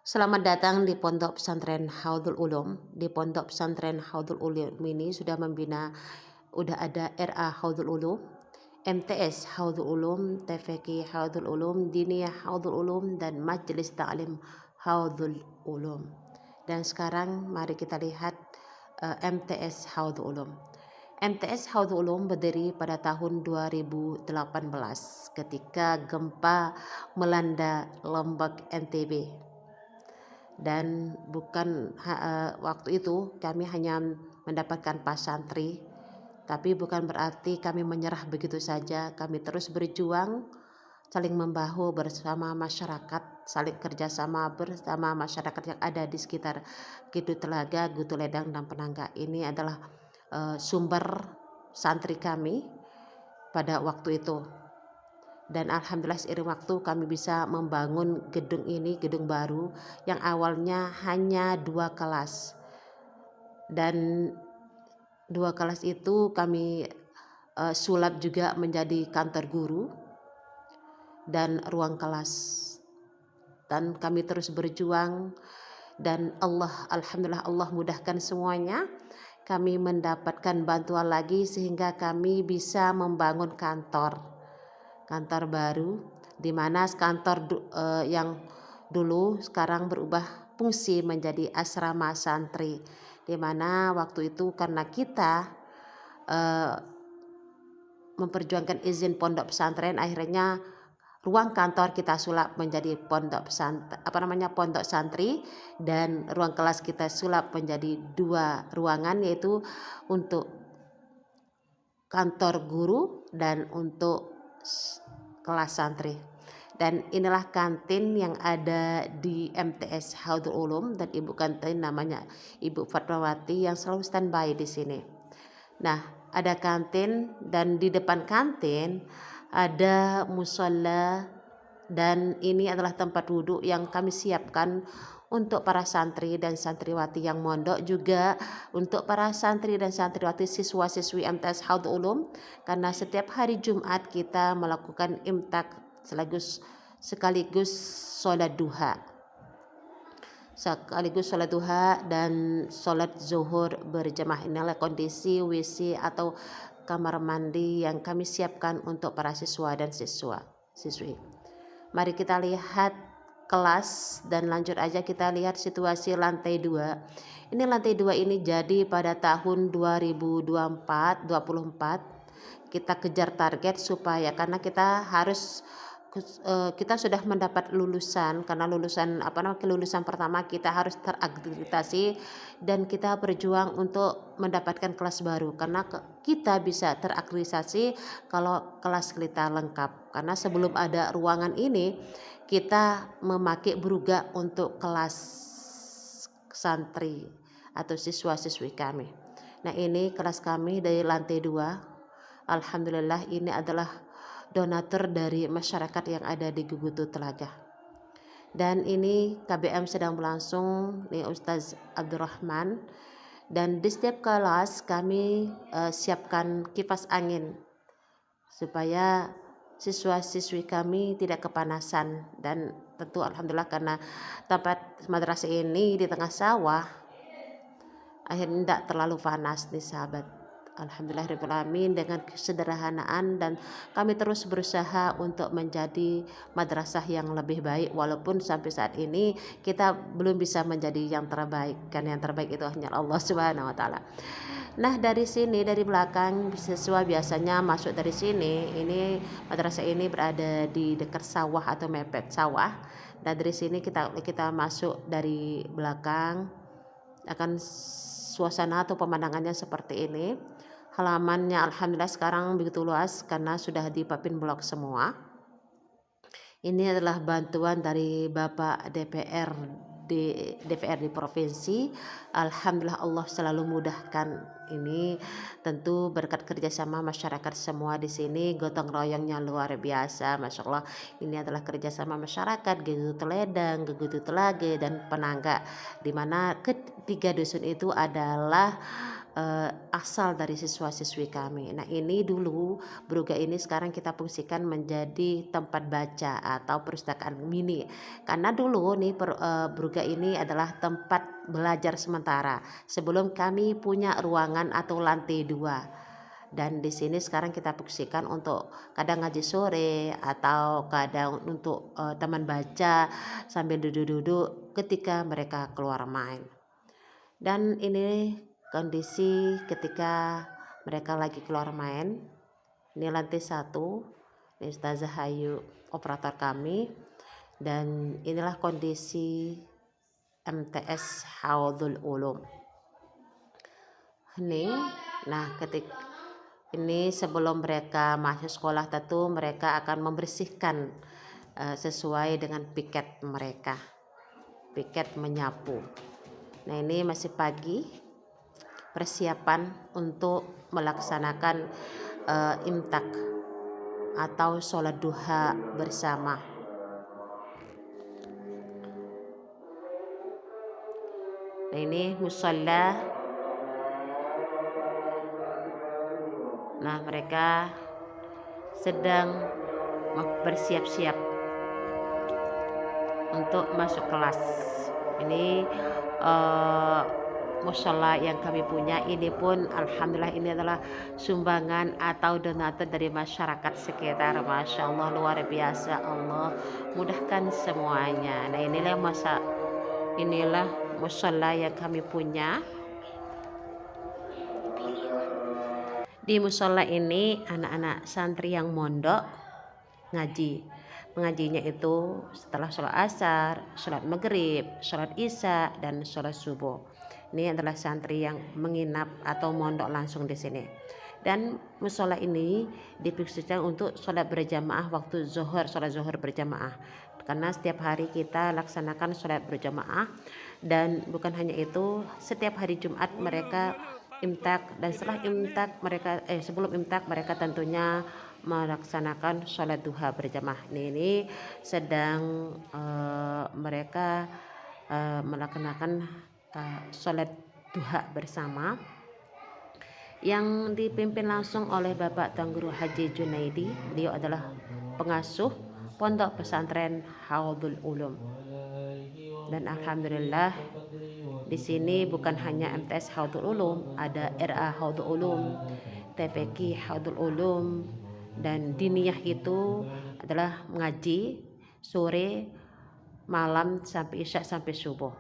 Selamat datang di Pondok Pesantren Haudul Ulum. Di Pondok Pesantren Haudul Ulum ini udah ada RA Haudul Ulum, MTS Haudul Ulum, TVQ Haudul Ulum, Diniyah Haudul Ulum, dan Majelis Ta'lim Haudul Ulum. Dan sekarang mari kita lihat MTS Haudul Ulum. MTS Haudul Ulum berdiri pada tahun 2018 ketika gempa melanda Lombok NTB. Dan waktu itu kami hanya mendapatkan pasantri, tapi bukan berarti kami menyerah begitu saja. Kami terus berjuang, saling membahu bersama masyarakat, saling kerjasama bersama masyarakat yang ada di sekitar Gitu Telaga, Gutu Ledang, dan Penangga. Ini adalah sumber santri kami pada waktu itu. Dan alhamdulillah seiring waktu kami bisa membangun gedung baru yang awalnya hanya 2 kelas, dan 2 kelas itu kami sulap juga menjadi kantor guru dan ruang kelas. Dan kami terus berjuang, dan alhamdulillah Allah mudahkan semuanya. Kami mendapatkan bantuan lagi sehingga kami bisa membangun kantor baru, di mana kantor yang dulu sekarang berubah fungsi menjadi asrama santri, di mana waktu itu karena kita memperjuangkan izin pondok pesantren, akhirnya ruang kantor kita sulap menjadi pondok santri, dan ruang kelas kita sulap menjadi 2 ruangan, yaitu untuk kantor guru dan untuk kelas santri. Dan inilah kantin yang ada di MTS Haudul Ulum, dan ibu kantin namanya Ibu Fatmawati yang selalu standby di sini. Nah, ada kantin, dan di depan kantin ada musola, dan ini adalah tempat wudhu yang kami siapkan untuk para santri dan santriwati yang mondok, juga untuk para santri dan santriwati siswa-siswi MTS Haudul Ulum, karena setiap hari Jumat kita melakukan imtak sekaligus sholat duha dan sholat zuhur berjamaah. Inilah kondisi WC atau kamar mandi yang kami siapkan untuk para siswa dan siswi. Mari kita lihat kelas, dan lanjut aja kita lihat situasi lantai 2. Ini lantai 2 ini jadi pada tahun 2024 kita kejar target, supaya karena kita sudah mendapat lulusan, karena kelulusan pertama kita harus terakreditasi, dan kita berjuang untuk mendapatkan kelas baru, karena kita bisa terakreditasi kalau kelas kita lengkap. Karena sebelum ada ruangan ini kita memakai beruga untuk kelas santri atau siswa-siswi kami. Nah, ini kelas kami dari lantai 2. Alhamdulillah ini adalah donatur dari masyarakat yang ada di Gugutu Telaga. Dan ini KBM sedang berlangsung, nih Ustaz Abdurrahman, dan di setiap kelas kami siapkan kipas angin supaya siswa-siswi kami tidak kepanasan. Dan tentu alhamdulillah karena tempat madrasah ini di tengah sawah, akhirnya tidak terlalu panas nih sahabat. Alhamdulillahirrahmanirrahim, dengan kesederhanaan, dan kami terus berusaha untuk menjadi madrasah yang lebih baik, walaupun sampai saat ini kita belum bisa menjadi yang terbaik, karena yang terbaik itu hanya Allah Subhanahu wa taala. Nah, dari sini, dari belakang siswa biasanya masuk dari sini. Ini madrasah ini berada di dekat sawah atau mepet sawah, dan dari sini kita masuk dari belakang. Akan suasana atau pemandangannya seperti ini. Halamannya alhamdulillah sekarang begitu luas karena sudah dipapin blok semua. Ini adalah bantuan dari Bapak DPR di provinsi. Alhamdulillah Allah selalu mudahkan. Ini tentu berkat kerjasama masyarakat semua di sini, gotong royongnya luar biasa, masya Allah. Ini adalah kerjasama masyarakat Gutu Teledang, Gutu Telaga, dan Penangga, di mana ketiga dusun itu adalah asal dari siswa-siswi kami. Nah, ini dulu Bruga ini sekarang kita fungsikan menjadi tempat baca atau perpustakaan mini. Karena dulu nih Bruga ini adalah tempat belajar sementara sebelum kami punya ruangan atau lantai 2. Dan di sini sekarang kita fungsikan untuk kadang ngaji sore atau kadang untuk teman baca sambil duduk-duduk ketika mereka keluar main. Dan ini kondisi ketika mereka lagi keluar main. Ini lantai 1, ini Ustazah Hayu operator kami, dan inilah kondisi MTS Haudul Ulum hening. Nah, ketika ini sebelum mereka masuk sekolah tentu mereka akan membersihkan sesuai dengan piket mereka, piket menyapu. Nah, ini masih pagi, persiapan untuk melaksanakan imtak atau sholat duha bersama. Nah, ini musola. Nah, mereka sedang bersiap-siap untuk masuk kelas. Ini musola yang kami punya ini pun alhamdulillah ini adalah sumbangan atau donatur dari masyarakat sekitar. Masya Allah, luar biasa, Allah mudahkan semuanya. Nah, inilah musola yang kami punya. Di musola ini anak-anak santri yang mondok ngaji. Mengajinya itu setelah sholat asar, sholat maghrib, sholat isya, dan sholat subuh. Ini adalah santri yang menginap atau mondok langsung di sini. Dan musola ini difungsikan untuk sholat berjamaah waktu zuhur, sholat zuhur berjamaah. Karena setiap hari kita laksanakan sholat berjamaah, dan bukan hanya itu, setiap hari Jumat mereka imtak, dan setelah imtak mereka sebelum imtak mereka tentunya melaksanakan sholat duha berjamaah. Ini sedang mereka melaksanakan sholat duha bersama yang dipimpin langsung oleh Bapak Tuan Guru Haji Junaidi. Beliau adalah pengasuh Pondok Pesantren Haudul Ulum. Dan alhamdulillah di sini bukan hanya MTS Haudul Ulum, ada RA Haudul Ulum, TVQ Haudul Ulum, dan diniyah itu adalah mengaji sore, malam sampai isya sampai subuh.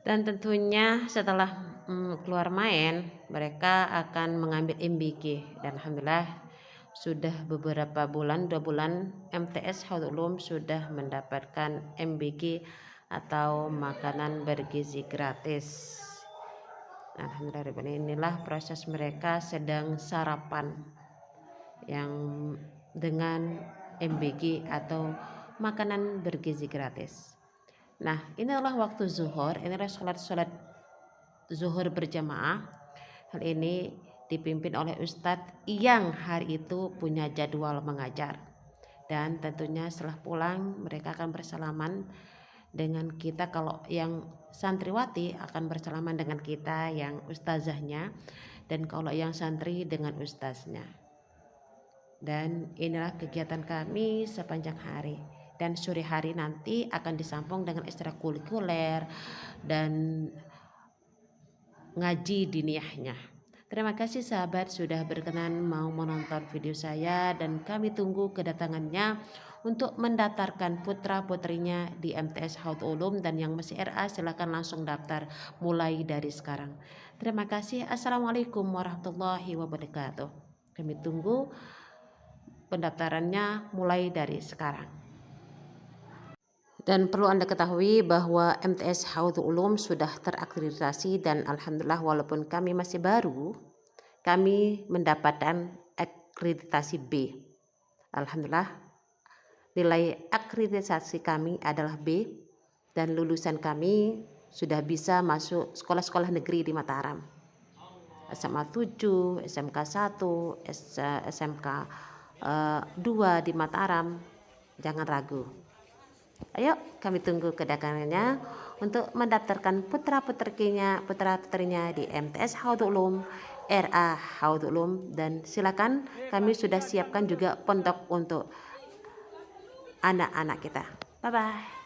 Dan tentunya setelah keluar main mereka akan mengambil MBG, dan alhamdulillah sudah beberapa bulan, 2 bulan MTS Haudul Ulum sudah mendapatkan MBG atau makanan bergizi gratis. Alhamdulillah, inilah proses mereka sedang sarapan yang dengan MBG atau makanan bergizi gratis. Nah, inilah waktu zuhur, inilah sholat zuhur berjamaah. Hal ini dipimpin oleh Ustadz yang hari itu punya jadwal mengajar, dan tentunya setelah pulang mereka akan bersalaman dengan kita. Kalau yang santriwati akan bersalaman dengan kita yang ustazahnya, dan kalau yang santri dengan ustaznya. Dan inilah kegiatan kami sepanjang hari, dan sore hari nanti akan disambung dengan ekstrakurikuler dan ngaji diniyahnya. Terima kasih sahabat sudah berkenan mau menonton video saya, dan kami tunggu kedatangannya untuk mendatarkan putra-putrinya di MTS Haudul Ulum, dan yang masih RA silakan langsung daftar mulai dari sekarang. Terima kasih. Assalamualaikum warahmatullahi wabarakatuh. Kami tunggu pendaftarannya mulai dari sekarang. Dan perlu Anda ketahui bahwa MTS Haudul Ulum sudah terakreditasi, dan alhamdulillah walaupun kami masih baru, kami mendapatkan akreditasi B. Alhamdulillah nilai akreditasi kami adalah B, dan lulusan kami sudah bisa masuk sekolah-sekolah negeri di Mataram. SMA 7, SMK 1, SMK 2 di Mataram. Jangan ragu. Ayo kami tunggu kedatangannya untuk mendaftarkan putra-putrinya di MTS Haudul Ulum, RA Haudul Ulum, dan silakan kami sudah siapkan juga pondok untuk anak-anak kita. Bye bye.